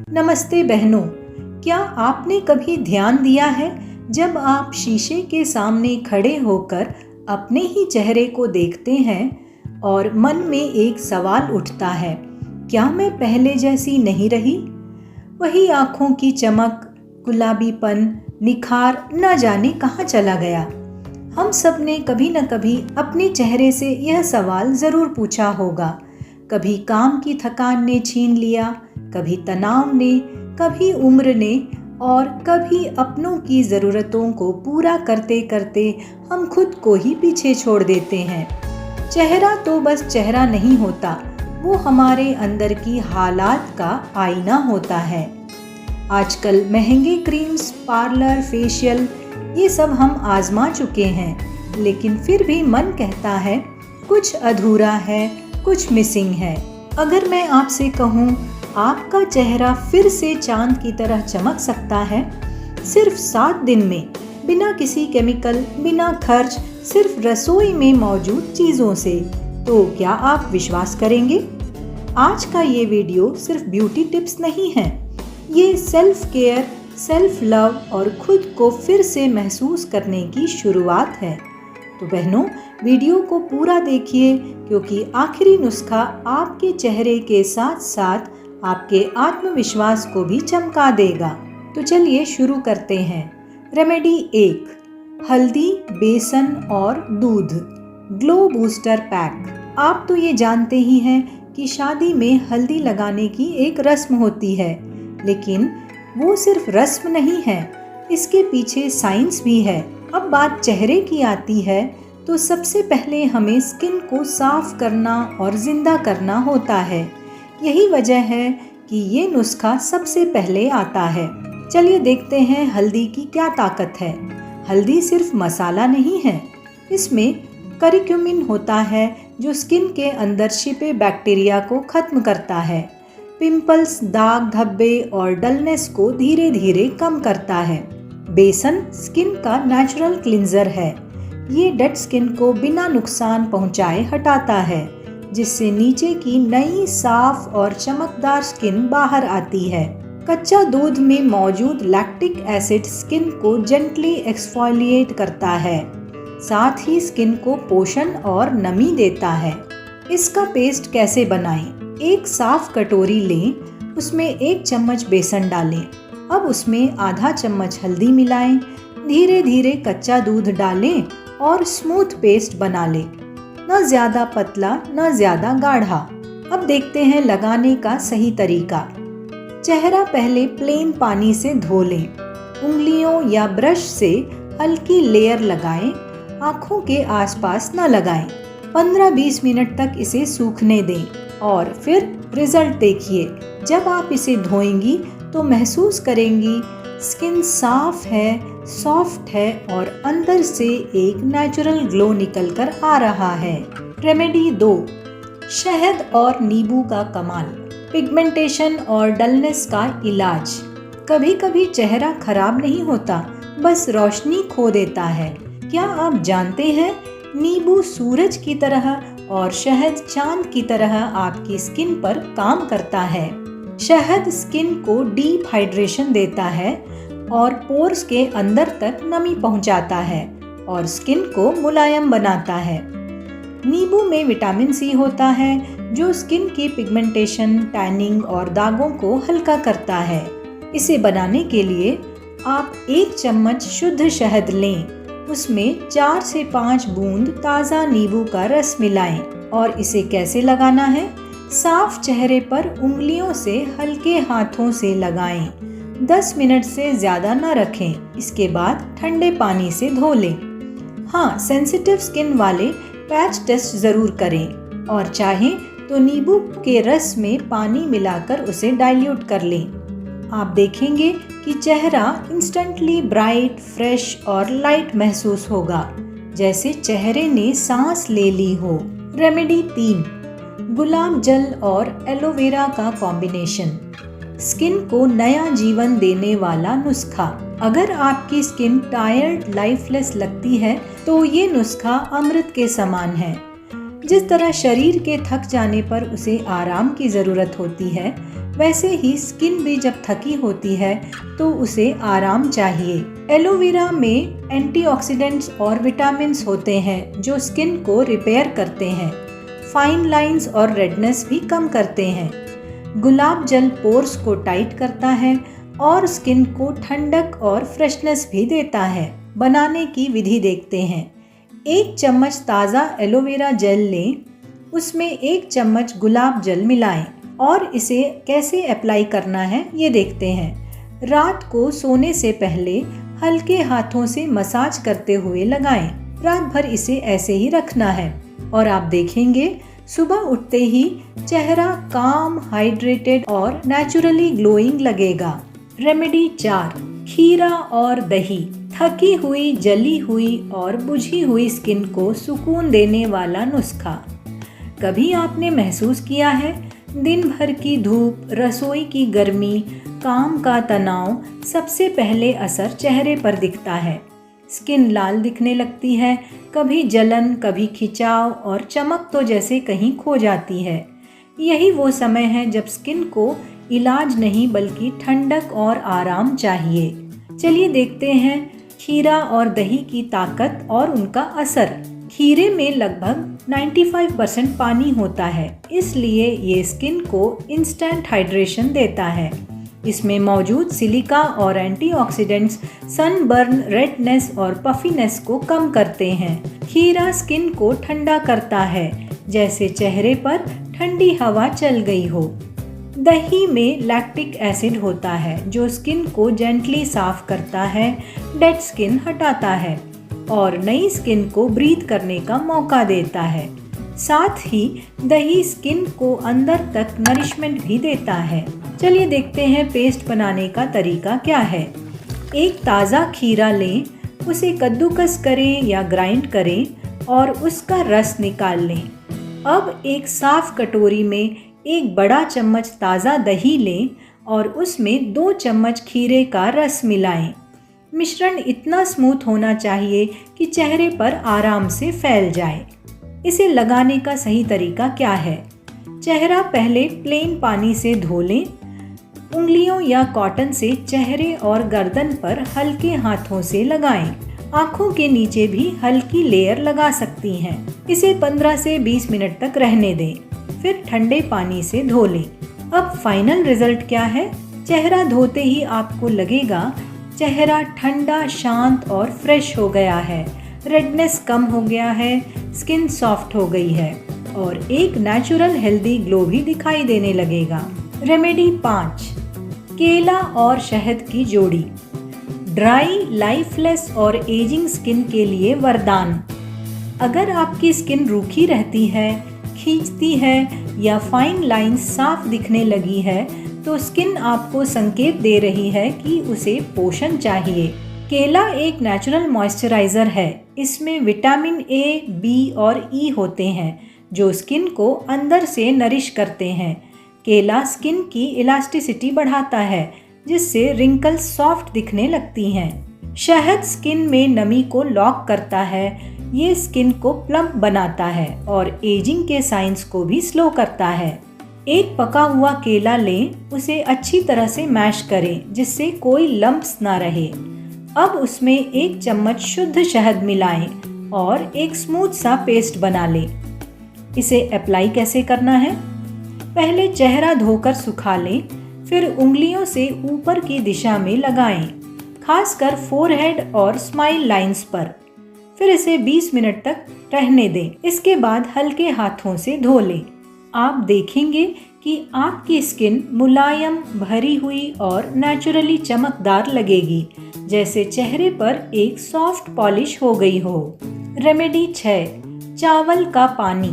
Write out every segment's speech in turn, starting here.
नमस्ते बहनों, क्या आपने कभी ध्यान दिया है जब आप शीशे के सामने खड़े होकर अपने ही चेहरे को देखते हैं और मन में एक सवाल उठता है, क्या मैं पहले जैसी नहीं रही? वही आँखों की चमक, गुलाबीपन, निखार न जाने कहाँ चला गया। हम सब ने कभी न कभी अपने चेहरे से यह सवाल ज़रूर पूछा होगा। कभी काम की थकान ने छीन लिया, कभी तनाव ने, कभी उम्र ने और कभी अपनों की ज़रूरतों को पूरा करते करते हम खुद को ही पीछे छोड़ देते हैं। चेहरा तो बस चेहरा नहीं होता, वो हमारे अंदर की हालात का आईना होता है। आजकल महंगे क्रीम्स, पार्लर, फेशियल ये सब हम आजमा चुके हैं, लेकिन फिर भी मन कहता है कुछ अधूरा है, कुछ मिसिंग है। अगर मैं आपसे कहूँ आपका चेहरा फिर से चांद की तरह चमक सकता है सिर्फ 7 दिन में, बिना किसी केमिकल, बिना खर्च, सिर्फ रसोई में मौजूद चीज़ों से, तो क्या आप विश्वास करेंगे? आज का ये वीडियो सिर्फ ब्यूटी टिप्स नहीं है, ये सेल्फ केयर, सेल्फ लव और खुद को फिर से महसूस करने की शुरुआत है। तो बहनों, वीडियो को पूरा देखिए, क्योंकि आखिरी नुस्खा आपके चेहरे के साथ साथ आपके आत्मविश्वास को भी चमका देगा। तो चलिए शुरू करते हैं। रेमेडी 1, हल्दी, बेसन और दूध ग्लो बूस्टर पैक। आप तो ये जानते ही हैं कि शादी में हल्दी लगाने की एक रस्म होती है, लेकिन वो सिर्फ रस्म नहीं है, इसके पीछे साइंस भी है। अब बात चेहरे की आती है तो सबसे पहले हमें स्किन को साफ करना और जिंदा करना होता है। यही वजह है कि ये नुस्खा सबसे पहले आता है। चलिए देखते हैं हल्दी की क्या ताकत है। हल्दी सिर्फ मसाला नहीं है, इसमें करिक्यूमिन होता है जो स्किन के अंदर छिपे बैक्टीरिया को खत्म करता है। पिंपल्स, दाग धब्बे और डलनेस को धीरे धीरे कम करता है। बेसन स्किन का नेचुरल क्लिंजर है, ये डेड स्किन को बिना नुकसान पहुंचाए हटाता है, जिससे नीचे की नई, साफ और चमकदार स्किन बाहर आती है। कच्चा दूध में मौजूद लैक्टिक एसिड स्किन को जेंटली एक्सफोलिएट करता है, साथ ही स्किन को पोषण और नमी देता है। इसका पेस्ट कैसे बनाएं? एक साफ कटोरी लें, उसमें 1 चम्मच बेसन डालें। अब उसमें आधा चम्मच हल्दी मिलाएं, धीरे धीरे कच्चा दूध डालें और स्मूथ पेस्ट बना लें, न ज़्यादा पतला न ज़्यादा गाढ़ा। अब देखते हैं लगाने का सही तरीका। चेहरा पहले प्लेन पानी से धो लें, उंगलियों या ब्रश से हल्की लेयर लगाएं, आँखों के आसपास न लगाएं। 15-20 मिनट तक इसे सूखने दें और फिर रिजल्ट देखिए। जब आप इसे धोएंगी तो महसूस करेंगी स्किन साफ है, सॉफ्ट है और अंदर से एक नेचुरल ग्लो निकल कर आ रहा है। रेमेडी 2, शहद और नींबू का कमाल। पिगमेंटेशन और डलनेस का इलाज। कभी कभी चेहरा खराब नहीं होता, बस रोशनी खो देता है। क्या आप जानते हैं नींबू सूरज की तरह और शहद चांद की तरह आपकी स्किन पर काम करता है। शहद स्किन को डीप हाइड्रेशन देता है और पोर्स के अंदर तक नमी पहुंचाता है और स्किन को मुलायम बनाता है। नींबू में विटामिन सी होता है जो स्किन की पिगमेंटेशन, टैनिंग और दागों को हल्का करता है। इसे बनाने के लिए आप 1 चम्मच शुद्ध शहद लें, उसमें 4 से 5 बूंद ताज़ा नींबू का रस मिलाएं और इसे कैसे लगाना है? साफ चेहरे पर उंगलियों से हल्के हाथों से लगाएं। 10 मिनट से ज़्यादा न रखें। इसके बाद ठंडे पानी से धो लें। हाँ, सेंसिटिव स्किन वाले पैच टेस्ट ज़रूर करें और चाहें तो नींबू के रस में पानी मिलाकर उसे डाइल्यूट कर लें। आप देखेंगे कि चेहरा इंस्टेंटली ब्राइट, फ्रेश और लाइट महसूस होगा, जैसे चेहरे ने सांस ले ली हो। रेमेडी 3, गुलाब जल और एलोवेरा का कॉम्बिनेशन। स्किन को नया जीवन देने वाला नुस्खा। अगर आपकी स्किन टायर्ड, लाइफलेस लगती है तो ये नुस्खा अमृत के समान है। जिस तरह शरीर के थक जाने पर उसे आराम की ज़रूरत होती है, वैसे ही स्किन भी जब थकी होती है तो उसे आराम चाहिए। एलोवेरा में एंटीऑक्सीडेंट्स और विटामिन्स होते हैं जो स्किन को रिपेयर करते हैं, फाइन लाइंस और रेडनेस भी कम करते हैं। गुलाब जल पोर्स को टाइट करता है और स्किन को ठंडक और फ्रेशनेस भी देता है। बनाने की विधि देखते हैं। 1 चम्मच ताज़ा एलोवेरा जेल लें, उसमें 1 चम्मच गुलाब जल मिलाएं और इसे कैसे अप्लाई करना है ये देखते हैं। रात को सोने से पहले हल्के हाथों से मसाज करते हुए लगाएं। रात भर इसे ऐसे ही रखना है और आप देखेंगे सुबह उठते ही चेहरा काम, हाइड्रेटेड और नेचुरली ग्लोइंग लगेगा। रेमेडी 4, खीरा और दही। थकी हुई, जली हुई और बुझी हुई स्किन को सुकून देने वाला नुस्खा। कभी आपने महसूस किया है दिन भर की धूप, रसोई की गर्मी, काम का तनाव, सबसे पहले असर चेहरे पर दिखता है। स्किन लाल दिखने लगती है, कभी जलन, कभी खिंचाव और चमक तो जैसे कहीं खो जाती है। यही वो समय है जब स्किन को इलाज नहीं बल्कि ठंडक और आराम चाहिए। चलिए देखते हैं खीरा और दही की ताकत और उनका असर। खीरे में लगभग 95% पानी होता है, इसलिए ये स्किन को इंस्टेंट हाइड्रेशन देता है। इसमें मौजूद सिलिका और एंटीऑक्सीडेंट्स सनबर्न, रेडनेस और पफीनेस को कम करते हैं। खीरा स्किन को ठंडा करता है, जैसे चेहरे पर ठंडी हवा चल गई हो। दही में लैक्टिक एसिड होता है जो स्किन को जेंटली साफ करता है, डेड स्किन हटाता है और नई स्किन को ब्रीथ करने का मौका देता है। साथ ही दही स्किन को अंदर तक नरिशमेंट भी देता है। चलिए देखते हैं पेस्ट बनाने का तरीका क्या है। 1 ताज़ा खीरा लें, उसे कद्दूकस करें या ग्राइंड करें और उसका रस निकाल लें। अब एक साफ कटोरी में 1 बड़ा चम्मच ताज़ा दही लें और उसमें 2 चम्मच खीरे का रस मिलाएं। मिश्रण इतना स्मूथ होना चाहिए कि चेहरे पर आराम से फैल जाए। इसे लगाने का सही तरीका क्या है? चेहरा पहले प्लेन पानी से धो लें। उंगलियों या कॉटन से चेहरे और गर्दन पर हल्के हाथों से लगाएं। आँखों के नीचे भी हल्की लेयर लगा सकती हैं। इसे 15 से 20 मिनट तक रहने दें, फिर ठंडे पानी से धो लें। अब फाइनल रिजल्ट क्या है? चेहरा धोते ही आपको लगेगा चेहरा ठंडा, शांत और फ्रेश हो गया है। रेडनेस कम हो गया है, स्किन सॉफ्ट हो गई है और एक नेचुरल हेल्दी ग्लो भी दिखाई देने लगेगा। रेमेडी 5, केला और शहद की जोड़ी। ड्राई, लाइफलेस और एजिंग स्किन के लिए वरदान। अगर आपकी स्किन रूखी रहती है, खींचती है या फाइन लाइंस साफ दिखने लगी है तो स्किन आपको संकेत दे रही है कि उसे पोषण चाहिए। केला एक नेचुरल मॉइस्चराइज़र है। इसमें विटामिन ए, बी और ई होते हैं जो स्किन को अंदर से नरिश करते हैं। केला स्किन की इलास्टिसिटी बढ़ाता है जिससे रिंकल्स सॉफ्ट दिखने लगती हैं। शहद स्किन में नमी को लॉक करता है। ये स्किन को प्लम्प बनाता है और एजिंग के साइंस को भी स्लो करता है। एक पका हुआ केला लें, उसे अच्छी तरह से मैश करें जिससे कोई लम्प्स ना रहे। अब उसमें 1 चम्मच शुद्ध शहद मिलाएं और एक स्मूथ सा पेस्ट बना लें। इसे अप्लाई कैसे करना है? पहले चेहरा धोकर सुखा लें, फिर उंगलियों से ऊपर की दिशा में लगाएं, खासकर फोरहेड और स्माइल लाइंस पर। फिर इसे 20 मिनट तक रहने दें। इसके बाद हल्के हाथों से धो लें। आप देखेंगे कि आपकी स्किन मुलायम, भरी हुई और नेचुरली चमकदार लगेगी, जैसे चेहरे पर एक सॉफ्ट पॉलिश हो गई हो। रेमेडी 6, चावल का पानी।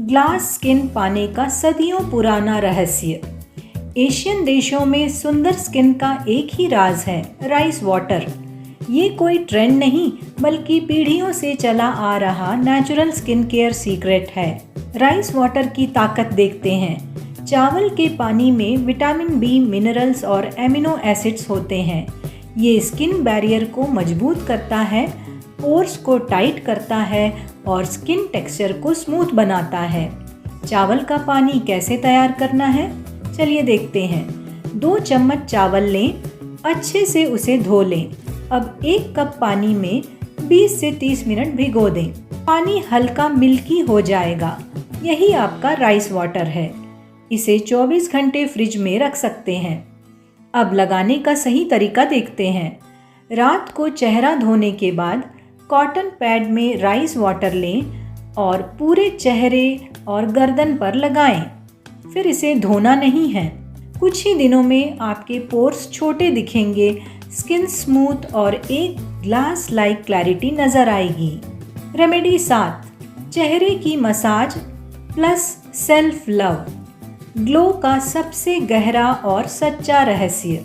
ग्लास स्किन पाने का सदियों पुराना रहस्य। एशियन देशों में सुंदर स्किन का एक ही राज है, राइस वाटर। ये कोई ट्रेंड नहीं बल्कि पीढ़ियों से चला आ रहा नेचुरल स्किन केयर सीक्रेट है। राइस वाटर की ताकत देखते हैं। चावल के पानी में विटामिन बी, मिनरल्स और एमिनो एसिड्स होते हैं। ये स्किन बैरियर को मजबूत करता है, पोर्स को टाइट करता है और स्किन टेक्सचर को स्मूथ बनाता है। चावल का पानी कैसे तैयार करना है? चलिए देखते हैं। 2 चम्मच चावल लें, अच्छे से उसे धो लें। अब 1 कप पानी में 20 से 30 मिनट भिगो दें। पानी हल्का मिल्की हो जाएगा, यही आपका राइस वाटर है। इसे 24 घंटे फ्रिज में रख सकते हैं। अब लगाने का सही तरीका देखते हैं। रात को चेहरा धोने के बाद कॉटन पैड में राइस वाटर लें और पूरे चेहरे और गर्दन पर लगाएं। फिर इसे धोना नहीं है। कुछ ही दिनों में आपके पोर्स छोटे दिखेंगे, स्किन स्मूथ और एक ग्लास लाइक क्लैरिटी नजर आएगी। रेमेडी 7, चेहरे की massage plus self love, glow का सबसे गहरा और सच्चा रहस्य।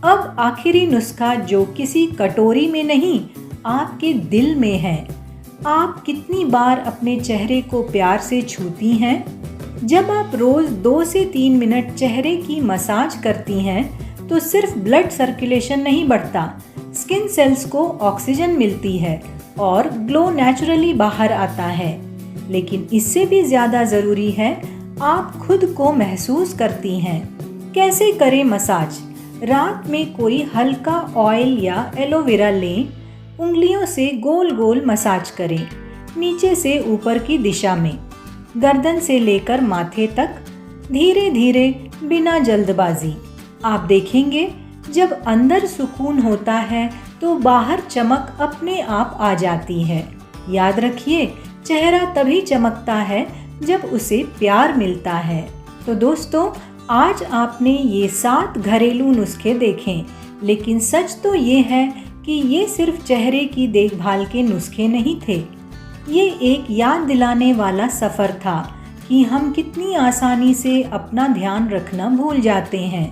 अब आखिरी नुस्खा, जो किसी कटोरी में नहीं, आपके दिल में है। आप कितनी बार अपने चेहरे को प्यार से छूती हैं? जब आप रोज 2 से 3 मिनट चेहरे की मसाज करती हैं तो सिर्फ ब्लड सर्कुलेशन नहीं बढ़ता, स्किन सेल्स को ऑक्सीजन मिलती है और ग्लो नेचुरली बाहर आता है। लेकिन इससे भी ज़्यादा ज़रूरी है, आप खुद को महसूस करती हैं। कैसे करें मसाज? रात में कोई हल्का ऑयल या एलोवेरा लें, उंगलियों से गोल गोल मसाज करें, नीचे से ऊपर की दिशा में, गर्दन से लेकर माथे तक, धीरे धीरे, बिना जल्दबाजी। आप देखेंगे जब अंदर सुकून होता है तो बाहर चमक अपने आप आ जाती है। याद रखिए, चेहरा तभी चमकता है जब उसे प्यार मिलता है। तो दोस्तों, आज आपने ये 7 घरेलू नुस्खे देखें, लेकिन सच तो ये है कि ये सिर्फ चेहरे की देखभाल के नुस्खे नहीं थे। ये एक याद दिलाने वाला सफ़र था कि हम कितनी आसानी से अपना ध्यान रखना भूल जाते हैं।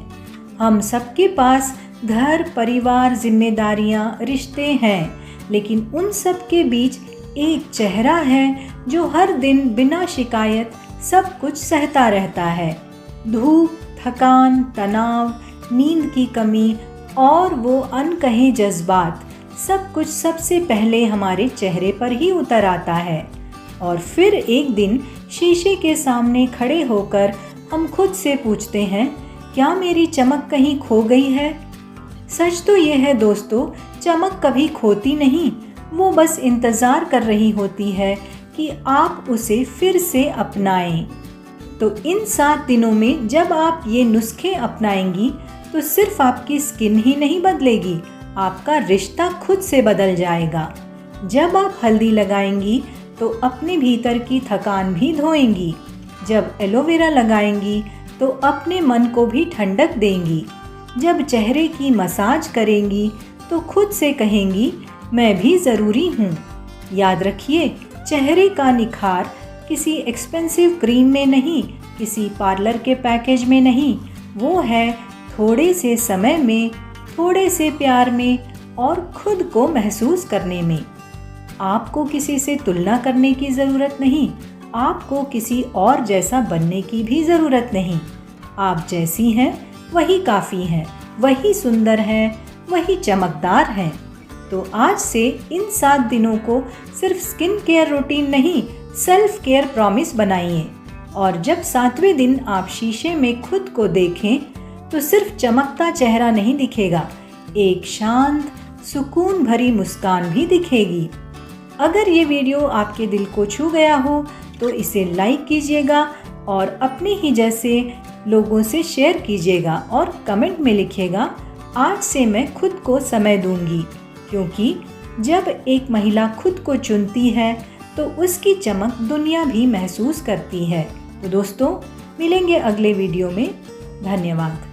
हम सबके पास घर, परिवार, जिम्मेदारियां, रिश्ते हैं, लेकिन उन सब के बीच एक चेहरा है जो हर दिन बिना शिकायत सब कुछ सहता रहता है। धूप, थकान, तनाव, नींद की कमी और वो अनकहे जज्बात, सब कुछ सबसे पहले हमारे चेहरे पर ही उतर आता है। और फिर एक दिन शीशे के सामने खड़े होकर हम खुद से पूछते हैं, क्या मेरी चमक कहीं खो गई है? सच तो ये है दोस्तों, चमक कभी खोती नहीं, वो बस इंतज़ार कर रही होती है कि आप उसे फिर से अपनाएं। तो इन 7 दिनों में जब आप ये नुस्खे अपनाएंगी तो सिर्फ आपकी स्किन ही नहीं बदलेगी, आपका रिश्ता खुद से बदल जाएगा। जब आप हल्दी लगाएंगी तो अपने भीतर की थकान भी धोएंगी। जब एलोवेरा लगाएंगी तो अपने मन को भी ठंडक देंगी। जब चेहरे की मसाज करेंगी तो खुद से कहेंगी, मैं भी ज़रूरी हूँ। याद रखिए, चेहरे का निखार किसी एक्सपेंसिव क्रीम में नहीं, किसी पार्लर के पैकेज में नहीं, वो है थोड़े से समय में, थोड़े से प्यार में और खुद को महसूस करने में। आपको किसी से तुलना करने की ज़रूरत नहीं, आपको किसी और जैसा बनने की भी ज़रूरत नहीं। आप जैसी हैं वही काफ़ी हैं, वही सुंदर हैं, वही चमकदार हैं। तो आज से इन 7 दिनों को सिर्फ स्किन केयर रूटीन नहीं, सेल्फ केयर प्रॉमिस बनाइए। और जब 7वें दिन आप शीशे में खुद को देखें तो सिर्फ चमकता चेहरा नहीं दिखेगा, एक शांत, सुकून भरी मुस्कान भी दिखेगी। अगर ये वीडियो आपके दिल को छू गया हो तो इसे लाइक कीजिएगा और अपने ही जैसे लोगों से शेयर कीजिएगा और कमेंट में लिखिएगा, आज से मैं खुद को समय दूंगी। क्योंकि जब एक महिला खुद को चुनती है तो उसकी चमक दुनिया भी महसूस करती है। तो दोस्तों, मिलेंगे अगले वीडियो में। धन्यवाद।